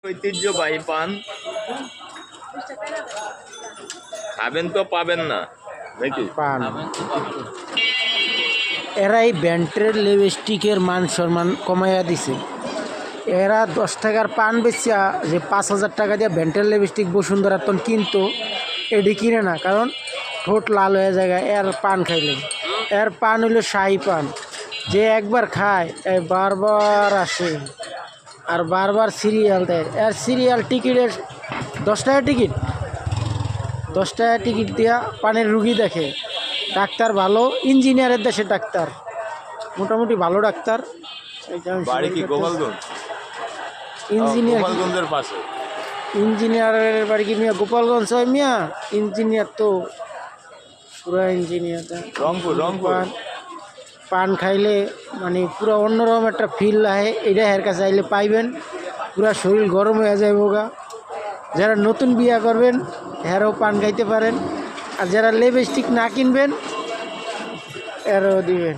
ঐতিহ্যবাহী পান খাবেন তো পাবেন না নাকি? পান এরা এই ব্যান্ডের লিপস্টিকের মান সম্মান কমাইয়া দিছে। এরা 10 টাকার পান বেচিয়া যে 5,000 টাকা দিয়ে ব্যান্ডের লিপস্টিক বসুন্ধরা তখন কিনতো, এটি কিনে না, কারণ ঠোঁট লাল হয়ে যায় এর পান খাইলে। এর পান হইলো শাহী পান, যে একবার খায় এ বারবার আসে আর বারবার সিরিয়াল দেয়। এর সিরিয়াল টিকিটের 10 টাকা টিকিট, 10 টাকা টিকিট দিয়া পানের রুগী দেখে। ডাক্তার ভালো, ইঞ্জিনিয়ারের দেশে ডাক্তার, মোটামুটি ভালো ডাক্তার। বাড়ি কি গোপালগঞ্জ? ইঞ্জিনিয়ার, গোপালগঞ্জের পাশে। ইঞ্জিনিয়ারের বাড়ি কি মিয়া গোপালগঞ্জ হয় মিয়া? ইঞ্জিনিয়ার তো পুরা ইঞ্জিনিয়ার। রংপুর। পান খাইলে মানে পুরো অন্যরকম একটা ফিল আহে, এটা এর কাছে আইলে পাইবেন। পুরা শরীর গরম হয়ে যায় বোগা। যারা নতুন বিয়া করবেন এরাও পান খাইতে পারেন, আর যারা লিপস্টিক না কিনবেন এরাও দিবেন।